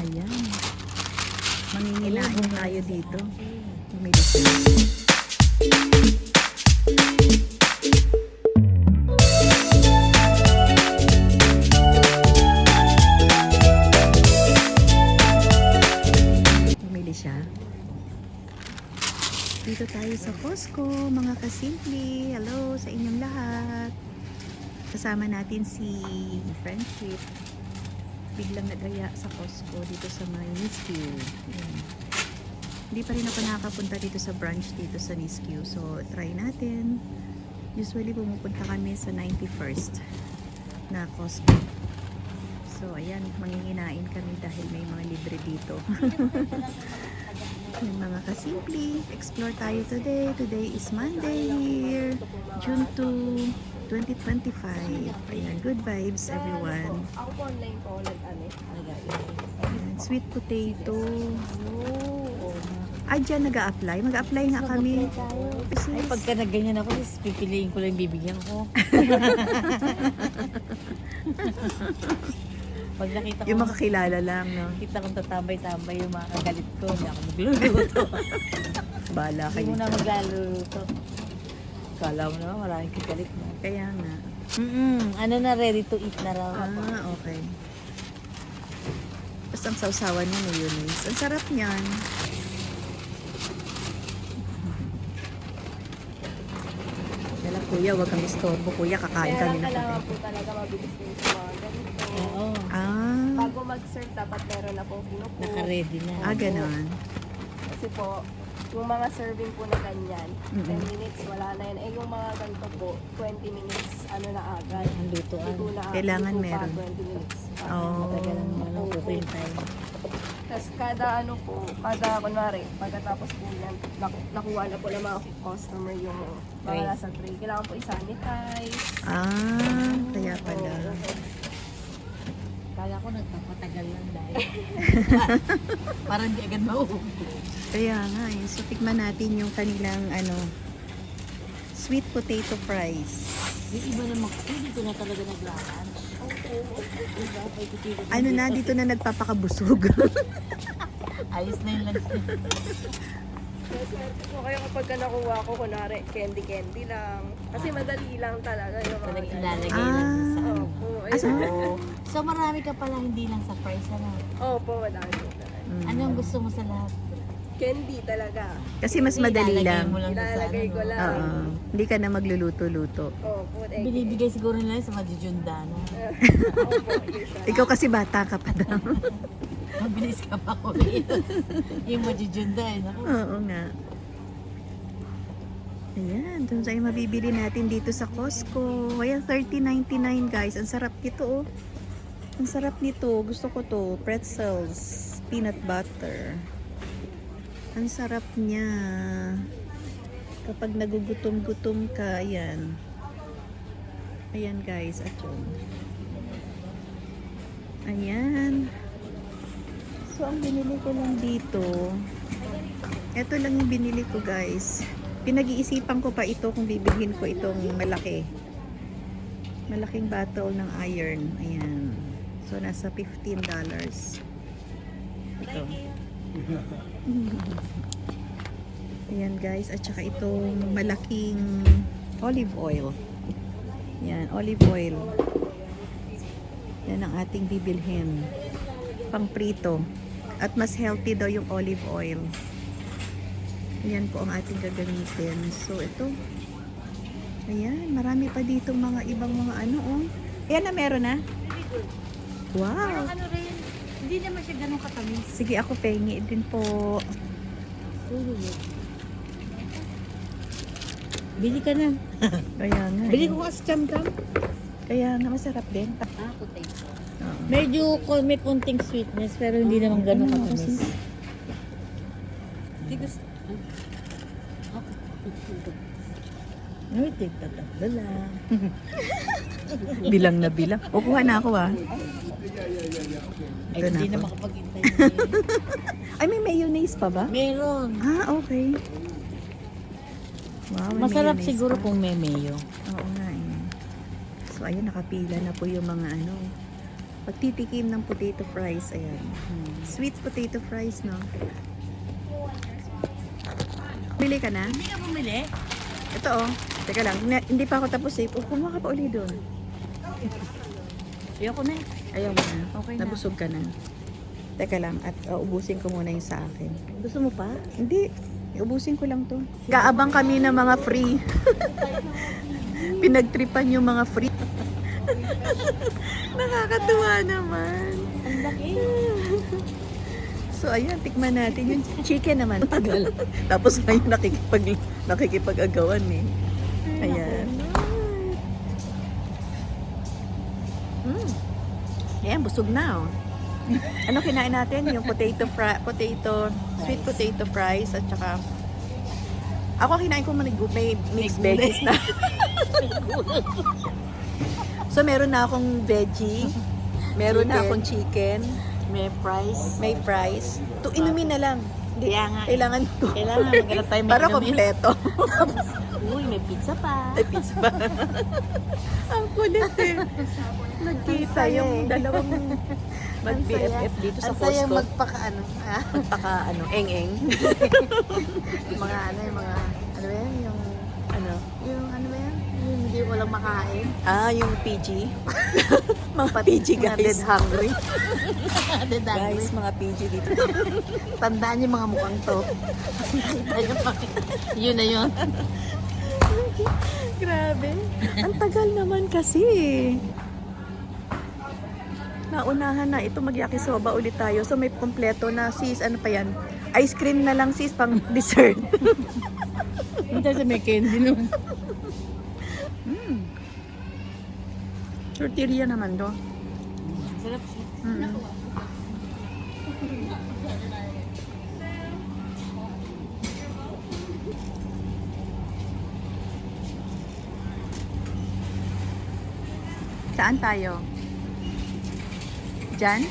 Ayan. Manginginain tayo dito. Bumili siya. Bumili siya. Dito tayo sa Costco, mga kasimple. Hello sa inyong lahat. Kasama natin si Friendship. Biglang nagaya sa Costco dito sa may Nisku. Hindi pa rin ako nakakapunta dito sa branch dito sa Nisku. So, try natin. Usually, pumupunta kami sa 91st na Costco. So, ayan, manginginain kami dahil may mga libre dito. Yung mga kasimple, explore tayo today. Today is Monday here, June 2, 2025. Ayan, good vibes everyone. Ako po online po Ayan, sweet potato. Ay, dyan nag-a-apply. Mag-a-apply nga kami. Ay, pagka nagganyan ako, pipiliin ko lang yung bibigyan ko. Pag nakita ko, Yung makakilala lang, no? nakita kong tatambay-tambay yung mga kagalit ko, hindi ako magluluto. Bahala Hindi kayo. mo na magluluto. Kala mo naman, maraming kagalit mo. Kaya nga. Ano na, ready to eat na raw. Ah, okay. Basta ang sausawan niya mayonnaise. Ang sarap niyan. Dala kuya, wag kang istorbo. Kuya, kakain kami na kailangan kami. po talaga mabilis din sa mga ganito. Oo, Ah, Bago mag-serve, dapat meron na pong pinupo. naka-ready na. ganon. Kasi po, yung mga serving po na ganyan, 10 Mm-mm. minutes, wala na yan. Eh, yung mga ganito po, 20 minutes, ano na agad. Ang lutoan. Luto na agad. Kailangan Luto pa, meron. 20 minutes. Oh. Matagal ang ano, cooking time. Tapos kada ano po, kada kunwari, pagkatapos po yan, nakuha na po ng mga customer yung mga Tray. nasa tray. Kailangan po i-sanitize. Ah, kaya pala. Kala ko nagpapatagal lang dahil. Parang di agad mauubos. Kaya nga eh. So, tikman natin yung kanilang ano, sweet potato fries. Yung iba naman, dito na talaga naglalunch. Ano na, dito na nagpapakabusog. Ayos na yung lunch niya. So, kaya kapag ka nakuha ko, kunwari, candy lang. Kasi madali lang talaga yung mga Talagang ganyan. ilalagay lang sa ano. Opo. Oo. So marami ka pala hindi lang sa fries ano. Opo, madami po talaga. Mm. Ano ang gusto mo sa lahat? Candy talaga. Kasi mas madali Ilalagay lang. mo lang doon sa Ilalagay ano, ko no? lang. Oo. Hindi ka na magluluto-luto. Opo, Binibigay siguro nila sa Madjundana. Opo, usually. Ikaw kasi bata ka pa daw. Mabilis ka pa kumilos. Yung Madjundana. Oo nga. Ayan, doon tayo mabibili natin dito sa Costco. Ayan, $30.99 guys. Ang sarap nito oh. Ang sarap nito. Gusto ko to. Pretzels. Peanut butter. Ang sarap niya. Kapag nagugutom-gutom ka, ayan. Ayan guys, at yun. Ayan. So, ang binili ko lang dito, ito lang yung binili ko guys. Pinag-iisipan ko pa ito kung bibilhin ko itong malaki. Malaking bottle ng iron. Ayan. So, nasa $15. Ito. Ayan guys. At saka itong malaking olive oil. Ayan, olive oil. Yan ang ating bibilhin. Pang prito. At mas healthy daw yung olive oil. Ayan po ang ating gagamitin. So, ito. Ayan, marami pa dito mga ibang mga ano, oh. Ayan na, meron na. Wow. Ano rin, hindi naman siya ganun katamis. Sige, ako pengi din po. Bili ka na. Kaya nga. Bili eh. ko kasi cam-cam. Kaya nga, masarap din. Potato. Oo. Medyo may konting sweetness pero hindi naman ganun Ano, katamis. kasi- Hindi gusto. Ay, tigtatatlo lang. Bilang na bilang. O, kuha na ako ah. Ay, Ito na hindi ako. na makapag-intay. Ay, may mayonnaise pa ba? Meron. Ah, okay. Wow, may Masarap mayonnaise siguro pa. kung may mayo. Oo nga eh. So, ayun, nakapila na po yung mga ano, Pagtitikim ng potato fries. Ayan. Sweet potato fries, no? Bili ka na? Hindi ka bumili? Ito, oh. Teka lang. Hindi pa ako tapos eh. Kumuha ka pa uli doon. Ayoko na. Ayaw mo na. Okay na. Nabusog ka na. Teka lang. At ubusin ko muna yung sa akin. Gusto mo pa? Hindi. Ubusin ko lang to. Kaabang kami ng mga free. Pinagtripan yung mga free. Nakakatuwa naman. Ang laki. So ayan, tikman natin yung chicken naman. Tagal. Tapos ngayon nakikipag-agawan eh. Ayan. Ayan, busog na oh. Ano kinain natin? Yung sweet potato fries at saka ako kinain ko may mixed veggies na. So meron na akong veggie, meron na akong chicken, May price. may fries. To inumin na lang. Hindi, Kaya nga. kailangan to. Kailangan maghanap tayo Para mag-inumin. kompleto. Uy, may pizza pa. Ay, pizza pa. Ang kulit eh. Nagkita yung dalawang mag-BFF dito sa Ang saya Costco. magpaka-ano. Magpaka eng-eng. Mga ano, yung mga, ano ba yan? Ano? Yung ano ba yan? Yung hindi mo lang makain. Yung PG. Mga PG Mga dead guys. hungry. Dead hungry. Guys, mga PG dito. Tandaan yung mga mukhang to. Yun na yun. Grabe. Ang tagal naman kasi. Naunahan na. Ito magyakisoba ulit tayo. So may kompleto na sis. Ano pa yan? Ice cream na lang sis pang dessert. Hindi sa may candy no. Tortilla naman to. Sarap siya. Saan tayo? Diyan?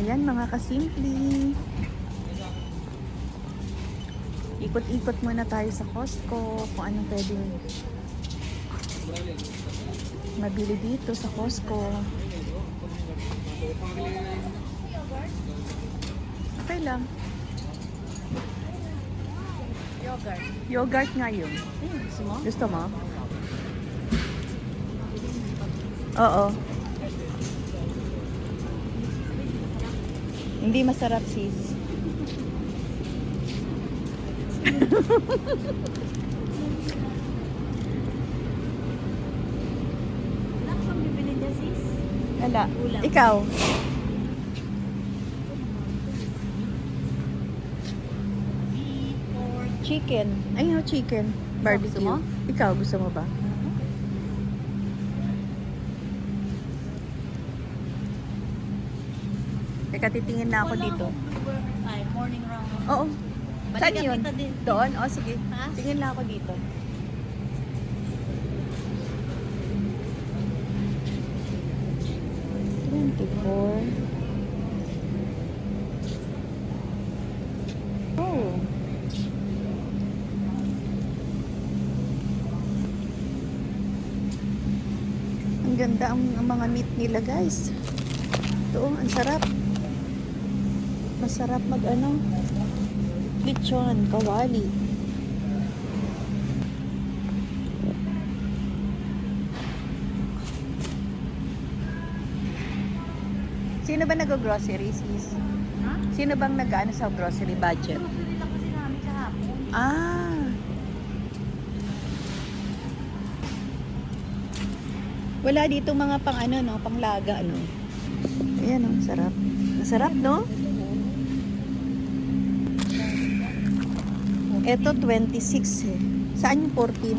Ayan mga kasimple. Ikot-ikot muna tayo sa Costco kung anong pwedeng mabili dito sa Costco. Okay lang. Yogurt. Yogurt nga yun. Gusto mo? Gusto mo? Oo. Hindi masarap sis. Wala kang bibili niya sis? Wala. Ulam. Ikaw? Chicken. Ayun, chicken. Barbecue. Gusto mo? Ikaw, gusto mo ba? Teka, titingin na ako dito. Ay, morning round. Oo. Saan Balikan yun? kita din. Doon? O, sige. Ha? Tingin lang ako dito. Oh. Ang ganda ang mga meat nila, guys. Ito, ang sarap. Masarap mag-ano. Lechon, kawali. Sino ba nag-groceries, sis? Ha? Sino bang nag-ano sa grocery budget? Bili lang kasi namin kahapon. Ah. Wala dito mga pang ano, no? Panglaga, ano? Ayan, no? Sarap. Masarap, no? Ito, 26 eh. Saan yung 14?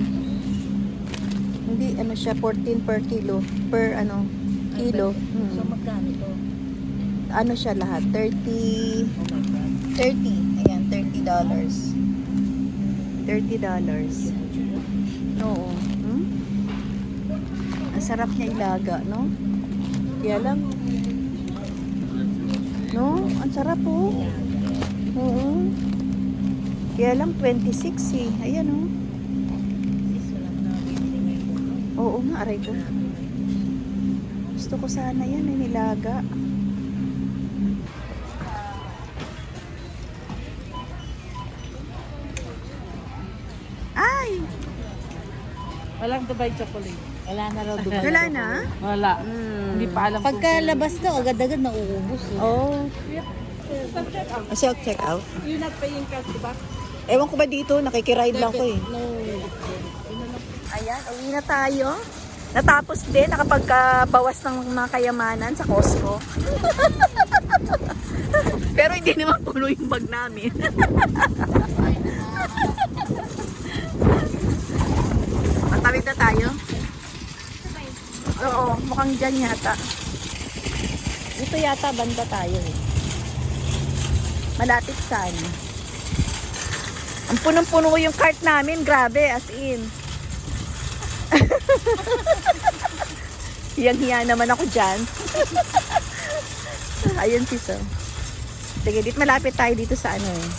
Hindi, ano siya, 14 per kilo. Per, ano, kilo. So, magkano to? Ano siya lahat? 30. Oh my God. 30. Ayan, $30. $30. Oo. Hmm? Ang sarap niya ilaga, no? Kaya lang, no? Ang sarap po. Oo. Kaya lang 26 eh. Ayan, oh. Oo nga, aray ko. Gusto ko sana yan, ay nilaga. Ay! Walang Dubai chocolate. Wala na raw Dubai Wala chocolate. na? Wala. Hindi pa alam Pagkalabas daw, agad-agad nauubos. Eh. Oh. Self-check out. Self-check out. You're not paying cash, diba? Ewan ko ba dito, nakikiride lang ko eh. No. Ayan, uwi na tayo. Natapos din, nakapagbawas ng mga kayamanan sa Costco. Pero hindi naman puno yung bag namin. Matawid na tayo? Oo, mukhang dyan yata. Dito yata banda tayo eh. Malapit sana. Ang punong-puno yung cart namin, grabe, as in. Hiyang-hiya naman ako dyan. Ayun sis, oh. Sige, dito malapit tayo dito sa ano eh.